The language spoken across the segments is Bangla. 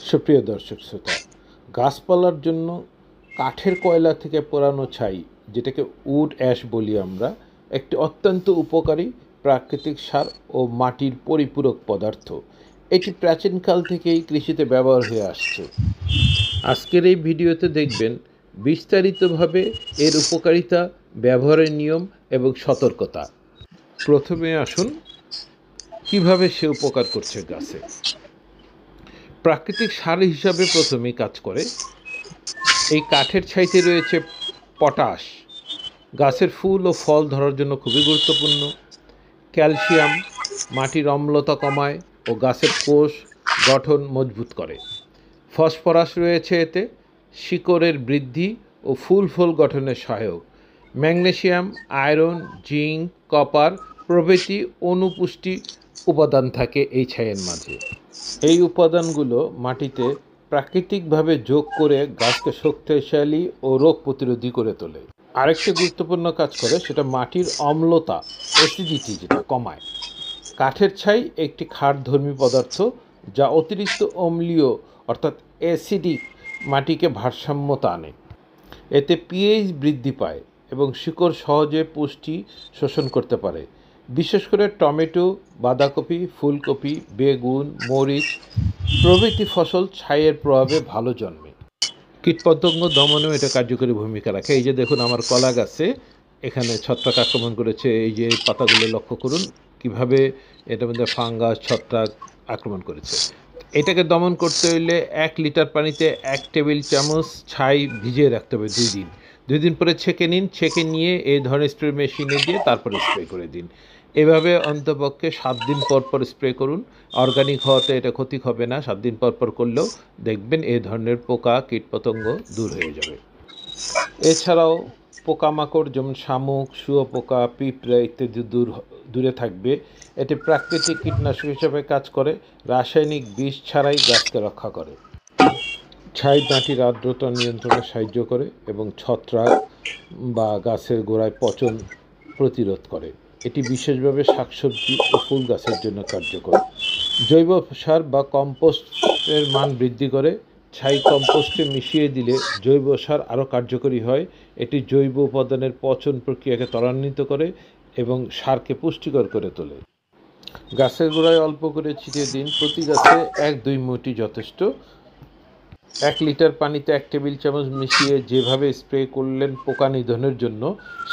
সুপ্রিয় দর্শক শ্রোতা, গাছপালার জন্য কাঠের কয়লা থেকে পোড়ানো ছাই, যেটাকে উড অ্যাশ বলি আমরা, একটি অত্যন্ত উপকারী প্রাকৃতিক সার ও মাটির পরিপূরক পদার্থ। এটি প্রাচীনকাল থেকেই কৃষিতে ব্যবহার হয়ে আসছে। আজকের এই ভিডিওতে দেখবেন বিস্তারিতভাবে এর উপকারিতা, ব্যবহারের নিয়ম এবং সতর্কতা। প্রথমে আসুন কিভাবে সে উপকার করছে গাছে। প্রাকৃতিক সার হিসাবে প্রথমেই কাজ করে। এই কাঠের ছাইতে রয়েছে পটাশ, গাছের ফুল ও ফল ধরার জন্য খুবই গুরুত্বপূর্ণ। ক্যালসিয়াম মাটির অম্লতা কমায় ও গাছের কোষ গঠন মজবুত করে। ফসফরাস রয়েছে এতে, শিকড়ের বৃদ্ধি ও ফুল ফল গঠনের সহায়ক। ম্যাগনেসিয়াম, আয়রন, জিঙ্ক, কপার প্রভৃতি অনুপুষ্টি উপাদান থাকে এই ছাইয়ের মাঝে। এই উপাদানগুলো মাটিতে প্রাকৃতিকভাবে যোগ করে গাছকে শক্তিশালী ও রোগ প্রতিরোধী করে তোলে। আরেকটি গুরুত্বপূর্ণ কাজ করে, সেটা মাটির অম্লতা, অ্যাসিডিটি যেটা কমায়। কাঠের ছাই একটি ক্ষারধর্মী পদার্থ যা অতিরিক্ত অম্লীয় অর্থাৎ অ্যাসিডিক মাটিকে ভারসাম্যতা আনে। এতে পিএইচ বৃদ্ধি পায় এবং শিকড় সহজে পুষ্টি শোষণ করতে পারে। বিশেষ করে টমেটো, বাঁধাকপি, ফুলকপি, বেগুন, মরিচ প্রভৃতি ফসল ছাইয়ের প্রভাবে ভালো জন্মে। কীটপতঙ্গ দমনেও এটা কার্যকরী ভূমিকা রাখে। এই যে দেখুন, আমার কলা গাছে এখানে ছত্রাক আক্রমণ করেছে। এই যে পাতাগুলো লক্ষ্য করুন কিভাবে এটার মধ্যে ফাঙ্গাস, ছত্রাক আক্রমণ করেছে। এটাকে দমন করতে হইলে 1 লিটার পানিতে 1 টেবিল চামচ ছাই ভিজিয়ে রাখতে হবে 2 দিন। 2 দিন পরে ছেঁকে নিন। ছেঁকে নিয়ে এই ধরনের স্প্রে মেশিনে দিয়ে তারপরে স্প্রে করে দিন। এভাবে অন্তপক্ষে 7 দিন পর পর স্প্রে করুন। অর্গানিক হওয়াতে এটা ক্ষতি হবে না। 7 দিন পর পর করলেও দেখবেন এই ধরনের পোকা কীটপতঙ্গ দূর হয়ে যাবে। এছাড়াও পোকামাকড় যেমন শামুক, শুঁয়োপোকা, পিঁপড়া ইত্যাদি দূরে থাকবে। এটি প্রাকৃতিক কীটনাশক হিসেবে কাজ করে, রাসায়নিক বিষ ছাড়াই গাছকে রক্ষা করে। ছাই মাটির আর্দ্রতা নিয়ন্ত্রণে সাহায্য করে এবং ছত্রাক বা গাছের গোড়ায় পচন প্রতিরোধ করে। এটি বিশেষভাবে শাকসবজি ও ফুল গাছের জন্য কার্যকর। জৈব সার বা কম্পোস্টের মান বৃদ্ধি করে। ছাই কম্পোস্টে মিশিয়ে দিলে জৈব সার আরও কার্যকরী হয়। এটি জৈব উপাদানের পচন প্রক্রিয়াকে ত্বরান্বিত করে এবং সারকে পুষ্টিকর করে তোলে। গাছের গোড়ায় অল্প করে ছিটিয়ে দিন। প্রতি গাছে 1-2 মুঠি যথেষ্ট। 1 লিটার পানিতে 1 টেবিল চামচ মিশিয়ে যেভাবে স্প্রে করলেন পোকা নিধনের জন্য,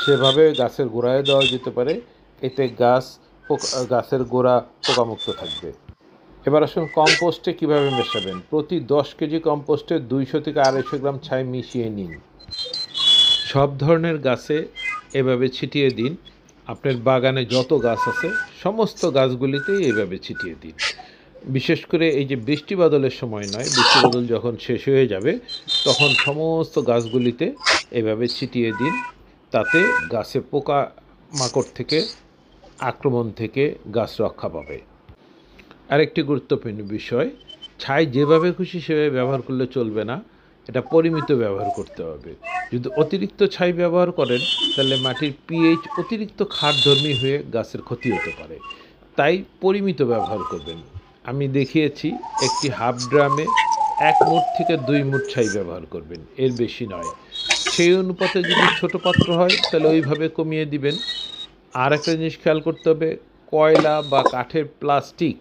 সেভাবে গাছের গোড়ায় দেওয়া যেতে পারে। এতে গাছের গোড়া পোকামুক্ত থাকবে। এবার আসুন কম্পোস্টে কীভাবে মেশাবেন। প্রতি 10 কেজি কম্পোস্টে 200 থেকে 250 গ্রাম ছাই মিশিয়ে নিন। সব ধরনের গাছে এভাবে ছিটিয়ে দিন। আপনার বাগানে যত গাছ আছে সমস্ত গাছগুলিতেই এভাবে ছিটিয়ে দিন। বিশেষ করে এই যে বৃষ্টি বাদলের সময় নয়, বৃষ্টি বাদল যখন শেষ হয়ে যাবে তখন সমস্ত গাছগুলিতে এভাবে ছিটিয়ে দিন। তাতে গাছে পোকা মাকড় থেকে আক্রমণ থেকে গাছ রক্ষা পাবে। আরেকটি গুরুত্বপূর্ণ বিষয়, ছাই যেভাবে খুশি সেভাবে ব্যবহার করলে চলবে না, এটা পরিমিত ব্যবহার করতে হবে। যদি অতিরিক্ত ছাই ব্যবহার করেন তাহলে মাটির পিএইচ অতিরিক্ত ক্ষারধর্মী হয়ে গাছের ক্ষতি হতে পারে। তাই পরিমিত ব্যবহার করবেন। আমি দেখিয়েছি একটি হাফ ড্রামে 1 মুঠ থেকে 2 মুঠ ছাই ব্যবহার করবেন, এর বেশি নয়। সেই অনুপাতে যদি ছোট পাত্র হয় তাহলে ওইভাবে কমিয়ে দিবেন। আর একটা জিনিস খেয়াল করতে হবে, কয়লা বা কাঠের প্লাস্টিক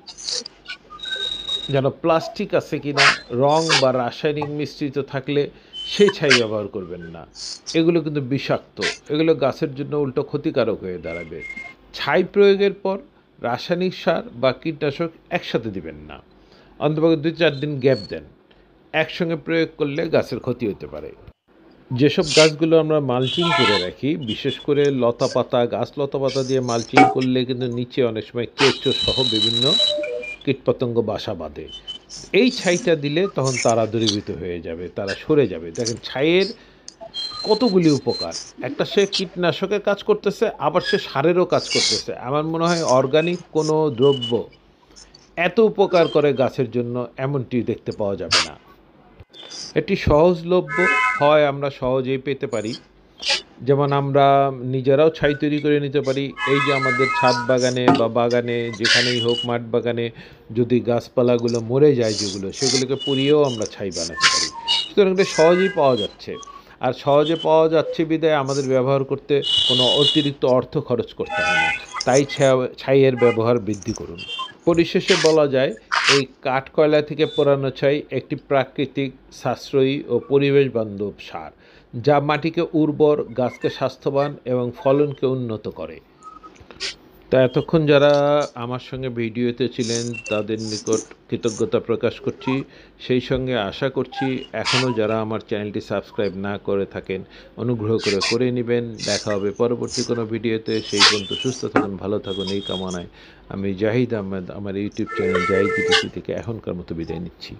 যেন প্লাস্টিক আছে কিনা, রং বা রাসায়নিক মিশ্রিত থাকলে সেই ছাই ব্যবহার করবেন না। এগুলো কিন্তু বিষাক্ত, এগুলো গাছের জন্য উল্টো ক্ষতিকারক হয়ে দাঁড়াবে। ছাই প্রয়োগের পর রাসায়নিক সার বা কীটনাশক একসাথে দিবেন না, অন্তপক্ষে 2-4 দিন গ্যাপ দেন। একসঙ্গে প্রয়োগ করলে গাছের ক্ষতি হতে পারে। যেসব গাছগুলো আমরা মালচিং করে রাখি, বিশেষ করে লতা পাতা, গাছ লতা পাতা দিয়ে মালচিং করলে কিন্তু নিচে অনেক সময় কেঁচো সহ বিভিন্ন কীটপতঙ্গ বাসা বাঁধে। এই ছাইটা দিলে তখন তারা দূরীভূত হয়ে যাবে, তারা সরে যাবে। দেখেন ছাইয়ের কতগুলি উপকার। একটা সে কীটনাশকের কাজ করতেছে, আবার সে সারেরও কাজ করতেছে। আমার মনে হয় অর্গানিক কোনো দ্রব্য এত উপকার করে গাছের জন্য এমনটি দেখতে পাওয়া যাবে না। এটি সহজলভ্য হয়, আমরা সহজেই পেতে পারি। যেমন আমরা নিজেরাও ছাই তৈরি করে নিতে পারি। এই যে আমাদের ছাদ বাগানে বা বাগানে যেখানেই হোক, মাঠ বাগানে যদি গাছপালাগুলো মরে যায় যেগুলো, সেগুলোকে পুড়িয়েও আমরা ছাই বানাতে পারি। সুতরাং এটা সহজেই পাওয়া যাচ্ছে, আর সহজে পাওয়া যাচ্ছে বিধায় আমাদের ব্যবহার করতে কোনো অতিরিক্ত অর্থ খরচ করতে হয় না। তাই ছাইয়ের ব্যবহার বৃদ্ধি করুন। পরিশেষে বলা যায়, এই কাঠকয়লা থেকে পোড়ানো ছাই একটি প্রাকৃতিক, সাশ্রয়ী ও পরিবেশ বান্ধব সার, যা মাটিকে উর্বর, গাছকে স্বাস্থ্যবান এবং ফলনকে উন্নত করে। তা এতক্ষণ যারা আমার সঙ্গে ভিডিওতে ছিলেন তাদের নিকট কৃতজ্ঞতা প্রকাশ করছি। সেই সঙ্গে আশা করছি এখনও যারা আমার চ্যানেলটি সাবস্ক্রাইব না করে থাকেন, অনুগ্রহ করে নেবেন। দেখা হবে পরবর্তী কোনো ভিডিওতে। সেই পর্যন্ত সুস্থ থাকুন, ভালো থাকুন, এই কামনায় আমি জাহিদ আহমেদ আমার ইউটিউব চ্যানেল জাহিদ ইটিসি থেকে এখনকার মতো বিদায় নিচ্ছি।